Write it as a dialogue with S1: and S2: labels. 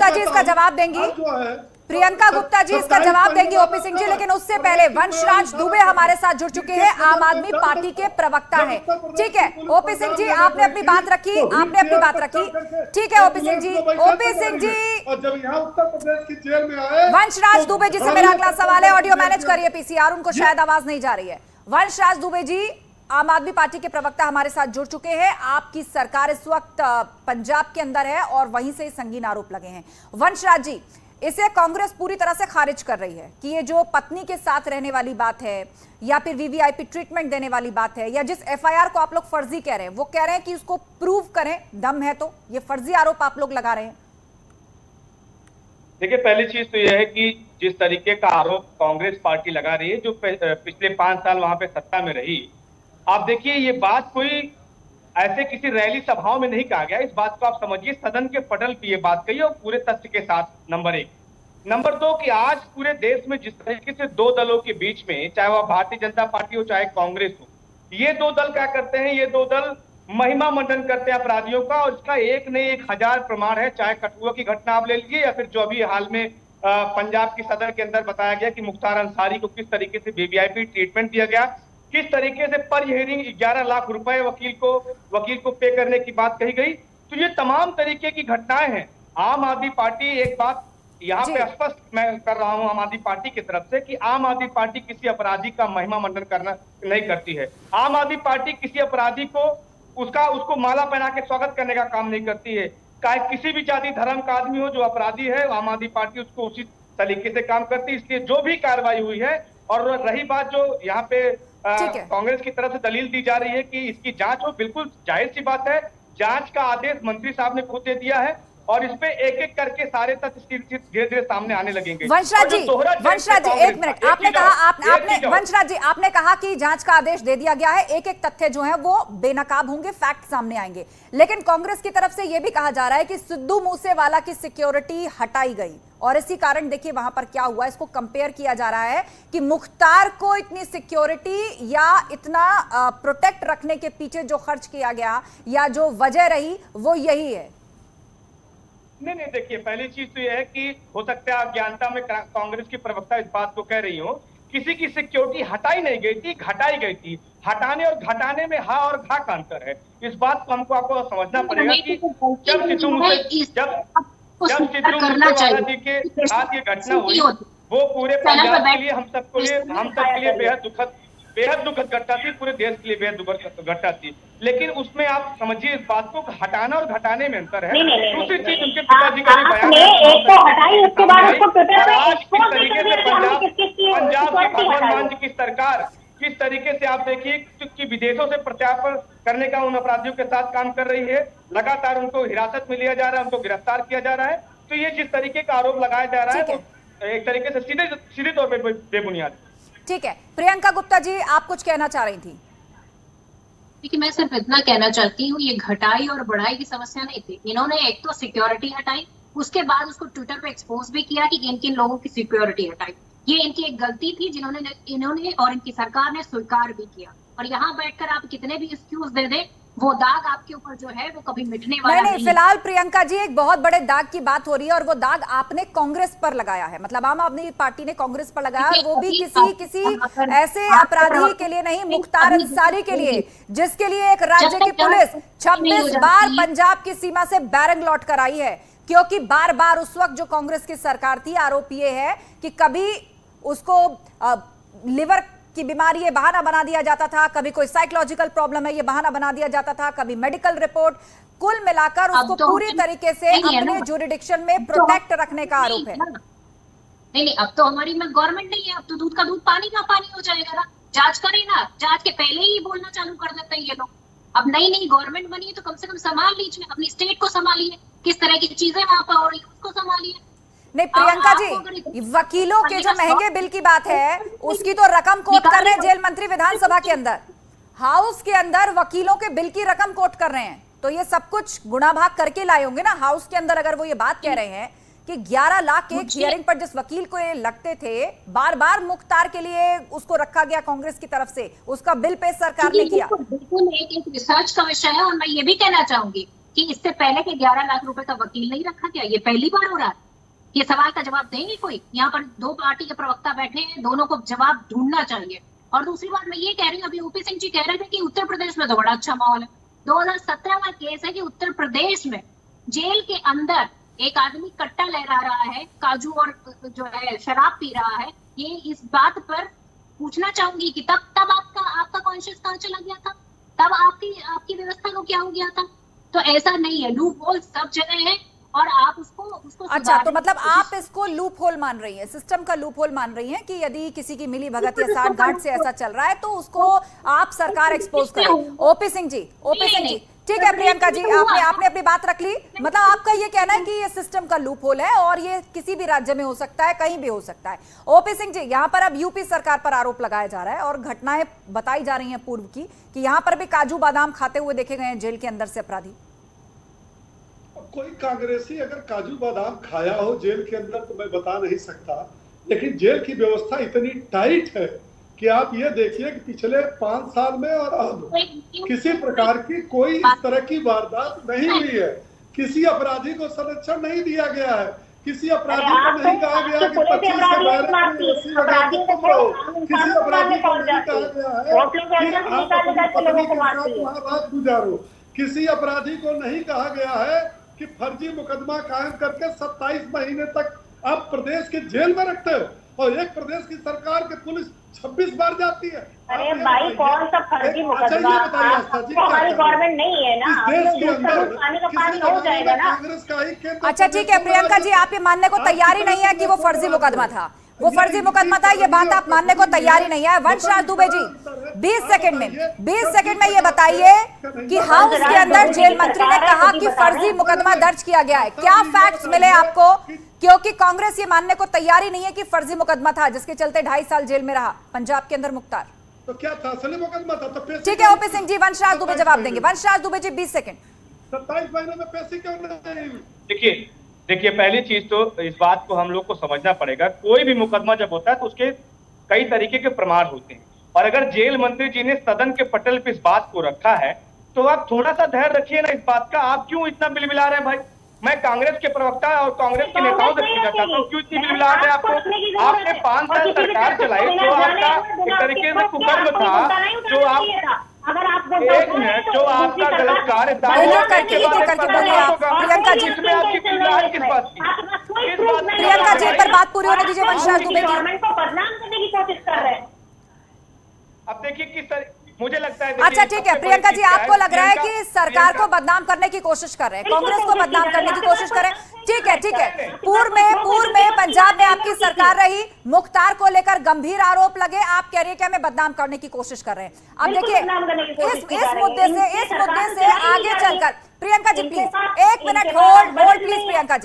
S1: गुप्ता जी इसका जवाब देंगी, प्रियंका गुप्ता जी इसका जवाब देंगी ओपी सिंह जी, लेकिन उससे पहले वंशराज दुबे हमारे साथ जुड़ चुके हैं, आम आदमी पार्टी के प्रवक्ता हैं। ठीक है ओपी सिंह जी, आपने अपनी बात रखी, ठीक है ओपी सिंह जी। ओपी सिंह जी,
S2: जब यहाँ उत्तर प्रदेश की जेल में आए,
S1: वंशराज दुबे जी से मेरा अगला सवाल है, ऑडियो मैनेज करिए पीसीआर, उनको शायद आवाज नहीं जा रही है। वंशराज दुबे जी, आम आदमी पार्टी के प्रवक्ता हमारे साथ जुड़ चुके हैं। आपकी सरकार इस वक्त पंजाब के अंदर है और वहीं से संगीन आरोप लगे हैं। वंशराज जी, इसे कांग्रेस पूरी तरह से खारिज कर रही है कि ये जो पत्नी के साथ रहने वाली बात है या फिर वीवीआईपी ट्रीटमेंट देने वाली बात है, या जिस एफआईआर को आप लोग फर्जी कह रहे हैं, वो कह रहे हैं कि उसको प्रूव करें, दम है तो। ये फर्जी आरोप आप लोग लगा रहे हैं।
S3: देखिए, पहली चीज तो यह है कि जिस तरीके का आरोप कांग्रेस पार्टी लगा रही है, जो पिछले 5 साल वहां पे सत्ता में रही, आप देखिए ये बात कोई ऐसे किसी रैली सभाओं में नहीं कहा गया। इस बात को आप समझिए, सदन के पटल पे ये बात कही और पूरे तथ्य के साथ। नंबर 1। नंबर 2 कि आज पूरे देश में जिस तरीके से दो दलों के बीच में, चाहे वह भारतीय जनता पार्टी हो चाहे कांग्रेस हो, ये दो दल क्या करते हैं, ये दो दल महिमा मंडन करते हैं अपराधियों का, और इसका एक नहीं 1000 प्रमाण है। चाहे कठुआ की घटना आप ले लीजिए, या फिर जो अभी हाल में पंजाब की सदर के अंदर बताया गया कि मुख्तार अंसारी को किस तरीके से वीवीआईपी ट्रीटमेंट दिया गया, किस तरीके से पर हियरिंग 11 लाख रुपए वकील को पे करने की बात कही गई। तो ये तमाम तरीके की घटनाएं हैं। आम आदमी पार्टी, एक बात यहाँ पे स्पष्ट मैं कर रहा हूं आम आदमी पार्टी की तरफ से, कि आम आदमी पार्टी किसी अपराधी का महिमा मंडन करना नहीं करती है। आम आदमी पार्टी किसी अपराधी को उसको माला पहना के स्वागत करने का काम नहीं करती है। चाहे किसी भी जाति धर्म का आदमी हो, जो अपराधी है, आम आदमी पार्टी उसको उचित तरीके से काम करती है। इसलिए जो भी कार्रवाई हुई है, और रही बात जो यहाँ पे कांग्रेस की तरफ से दलील दी जा रही है कि इसकी जांच हो, बिल्कुल जाहिर सी बात है। जांच का आदेश मंत्री साहब ने खुद दे दिया है और इस पे एक एक करके सारे तथ्य धीरे धीरे सामने आने लगेंगे।
S1: वंशराज जी, एक मिनट, वंशराज जी आपने कहा कि जांच का आदेश दे दिया गया है, एक एक तथ्य जो है वो बेनकाब होंगे, फैक्ट सामने आएंगे। लेकिन कांग्रेस की तरफ से यह भी कहा जा रहा है कि सिद्धू मूसेवाला की सिक्योरिटी हटाई गई, और इसी कारण देखिए वहां पर क्या हुआ। इसको कंपेयर किया जा रहा है कि मुख्तार को इतनी सिक्योरिटी या इतना प्रोटेक्ट रखने के पीछे जो खर्च किया गया या जो वजह रही वो यही है।
S3: नहीं, देखिए, पहली चीज तो यह है कि हो सकता है अज्ञानता में कांग्रेस की प्रवक्ता इस बात को कह रही हो, किसी की सिक्योरिटी हटाई नहीं गई थी, घटाई गई थी। हटाने और घटाने में हा और घा का अंतर है। इस बात को आपको समझना पड़ेगा कि जब सिद्धू मूसेवाला जी के साथ ये घटना हुई, वो पूरे पंजाब के लिए, हम सबके लिए बेहद दुखद घटना थी, पूरे देश के लिए बेहद दुखद घटना थी। लेकिन उसमें आप समझिए इस बात को, हटाना और घटाने में अंतर है। दूसरी चीज, उनके पिताजी का भी बयान है, आज किस तरीके से पंजाब की भगवंत मान जी की सरकार किस तरीके से, आप देखिए कि विदेशों से प्रत्यार्पण करने का उन अपराधियों के साथ काम कर रही है। लगातार उनको हिरासत में लिया जा रहा है, उनको गिरफ्तार किया जा रहा है। तो ये जिस तरीके का आरोप लगाया जा रहा है, वो एक तरीके से सीधे तौर पर बेबुनियाद।
S1: ठीक है, प्रियंका गुप्ता जी आप कुछ कहना चाह रही थी।
S4: देखिए, मैं सिर्फ इतना कहना चाहती हूँ, ये घटाई और बढ़ाई की समस्या नहीं थी। इन्होंने एक तो सिक्योरिटी हटाई, उसके बाद उसको ट्विटर पे एक्सपोज भी किया कि किन किन लोगों की सिक्योरिटी हटाई। ये इनकी एक गलती थी इन्होंने और इनकी सरकार ने स्वीकार भी किया। और यहाँ बैठकर आप कितने भी एक्सक्यूज दे दें, वो दाग आपके ऊपर जो है वो कभी मिटने वाला नहीं।
S1: फिलहाल प्रियंका जी एक बहुत बड़े दाग की बात हो रही है, और वो दाग आपने कांग्रेस पर लगाया है, मतलब आम आदमी पार्टी ने कांग्रेस पर लगाया, और वो भी किसी ऐसे अपराधी के लिए नहीं, मुख्तार अंसारी के लिए, जिसके लिए एक राज्य की पुलिस 26 बार पंजाब की सीमा से बैरंग लौट कर आई है। क्योंकि बार बार उस वक्त जो कांग्रेस की सरकार थी, आरोप ये है कि कभी उसको लिवर की बीमारी ये बहाना बना दिया जाता था, कभी कोई साइकोलॉजिकल प्रॉब्लम है ये बहाना बना दिया जाता था, कभी मेडिकल रिपोर्ट, कुल मिलाकर उसको पूरी तरीके से अपने जुरिडिक्शन में प्रोटेक्ट रखने का आरोप है।
S4: नहीं, अब तो हमारी में गवर्नमेंट नहीं है, अब तो दूध का दूध पानी का पानी हो जाएगा ना। जांच करें ना, जांच के पहले ही बोलना चालू कर देते हैं ये लोग। अब नई गवर्नमेंट बनी है तो कम से कम संभाल लीजिए, अपनी स्टेट को संभालिए, किस तरह की चीजें वहां पर हो रही है उसको संभालिए।
S1: नहीं प्रियंका जी, वकीलों के जो महंगे बिल की बात है उसकी तो रकम कोट कर रहे हैं जेल मंत्री विधानसभा के अंदर, हाउस के अंदर वकीलों के बिल की रकम कोट कर रहे हैं। तो ये सब कुछ गुणा भाग करके लाए होंगे ना हाउस के अंदर, अगर वो ये बात कह रहे हैं कि 11 लाख के हियरिंग पर जिस वकील को ये लगते थे, बार बार मुख्तार के लिए उसको रखा गया कांग्रेस की तरफ से, उसका बिल पे सरकार ने किया।
S4: बिल्कुल एक रिसर्च का विषय है। और मैं ये भी कहना चाहूंगी कि इससे पहले के 11 लाख रुपए का वकील नहीं रखा क्या? ये पहली बार हो रहा है? ये सवाल का जवाब देंगे कोई? यहाँ पर दो पार्टी के प्रवक्ता बैठे हैं, दोनों को जवाब ढूंढना चाहिए। और दूसरी बात मैं ये कह रही हूँ, अभी ओपी सिंह जी कह रहे थे कि उत्तर प्रदेश में तो बड़ा अच्छा माहौल है। 2017 का केस है कि उत्तर प्रदेश में जेल के अंदर एक आदमी कट्टा लहरा रहा है, काजू और जो है शराब पी रहा है। ये इस बात पर पूछना चाहूंगी कि तब आपका कॉन्शियस कहाँ चला गया था? तब आपकी व्यवस्था को क्या हो गया था? तो ऐसा नहीं है, लूप होल सब जगह है और आप उसको
S1: अच्छा, तो मतलब आप इसको लूप होल मान रही हैं, सिस्टम का लूप होल मान रही हैं कि यदि किसी की मिली भगत या साठगांठ से ऐसा चल रहा है तो उसको आप सरकार एक्सपोज करे। ओपी सिंह जी, ठीक है प्रियंका जी, आपने अपनी बात रख ली। मतलब आपका ये कहना है कि ये सिस्टम का लूप होल है और ये किसी भी राज्य में हो सकता है, कहीं भी हो सकता है। ओपी सिंह जी, यहाँ पर अब यूपी सरकार पर आरोप लगाया जा रहा है और घटनाएं बताई जा रही हैं पूर्व की कि यहाँ पर भी काजू बादाम खाते हुए देखे गए हैं जेल के अंदर से अपराधी।
S2: कोई कांग्रेसी अगर काजू बादाम खाया हो जेल के अंदर तो मैं बता नहीं सकता, लेकिन जेल की व्यवस्था इतनी टाइट है कि आप ये देखिए कि पिछले 5 साल में और अब किसी प्रकार की कोई इस तरह की वारदात नहीं हुई है। किसी अपराधी को संरक्षण नहीं दिया गया है, किसी अपराधी को नहीं कहा गया कि 25 से 80 लगा के पकड़ो, किसी अपराधी को नहीं कहा गया है कि आप अपनी पत्नी के साथ वहां रात गुजारो, किसी अपराधी को नहीं कहा गया है कि फर्जी मुकदमा कायम करके 27 महीने तक आप प्रदेश के जेल में रखते हो और एक प्रदेश की सरकार के पुलिस 26 बार जाती है।
S5: अरे भाई, कौन सा फर्जी मुकदमा? हमारी गवर्नमेंट नहीं है ना,
S2: इस देश के अंदर
S5: पानी का पानी हो जाएगा ना।
S2: कांग्रेस का ही केंद्र।
S1: अच्छा ठीक है प्रियंका जी, आप ये मानने को तैयार ही नहीं है कि वो फर्जी मुकदमा था, वो फर्जी मुकदमा था, ये बात आप मानने को तैयार ही नहीं है। वंशराज दुबे जी, 20 सेकंड में ये बताइए कि हाउस के अंदर जेल मंत्री ने कहा कि फर्जी मुकदमा दर्ज किया गया है, क्या फैक्ट्स मिले आपको? क्योंकि कांग्रेस ये मानने को तैयार ही नहीं है कि फर्जी मुकदमा था जिसके चलते 2.5 साल जेल में रहा पंजाब के अंदर मुख्तार।
S2: तो क्या था? असली मुकदमा था तो
S1: ठीक है ओपी सिंह जी, वंशराज दुबे जवाब देंगे। वंशराज दुबे जी 20 सेकंड।
S2: 27 महीने में पैसे क्यों नहीं?
S3: देखिए पहली चीज तो इस बात को हम लोग को समझना पड़ेगा, कोई भी मुकदमा जब होता है तो उसके कई तरीके के प्रमाण होते हैं और अगर जेल मंत्री जी ने सदन के पटल पे इस बात को रखा है तो आप थोड़ा सा धैर्य रखिए ना इस बात का। आप क्यों इतना बिलबिला रहे हैं भाई? मैं कांग्रेस के प्रवक्ता और कांग्रेस के नेताओं से पूछना चाहता हूँ, क्यों इतनी बिलबिला रहे हैं आपको? आपने 5 साल सरकार चलाई, जो आपका एक तरीके से कुकर्म था, जो आप एक मिनट, जो आपका गलत कार्य था,
S1: करके बोलिए आप प्रियंका जी।
S3: इसमें आपकी बिलबिलाहट किस बात की?
S1: प्रियंका जी पर बात पूरी होने दीजिए। वंशराज दुबे जी,
S5: गवर्नमेंट को बदनाम करने की कोशिश कर रहे हैं।
S3: अब देखिए किस तरह, मुझे लगता है
S1: अच्छा ठीक है प्रियंका जी, आपको लग रहा है कि सरकार को बदनाम करने की कोशिश कर रहे हैं, कांग्रेस को बदनाम करने की कोशिश कर रहे हैं। ठीक है, पूर्व में पंजाब में आपकी सरकार रही, मुख्तार को लेकर गंभीर आरोप लगे, आप कह रही है कि हमें बदनाम करने की कोशिश कर रहे हैं। अब देखिए इस मुद्दे से आगे चलकर Priyanka ji please 1 minute hold please Priyanka ji.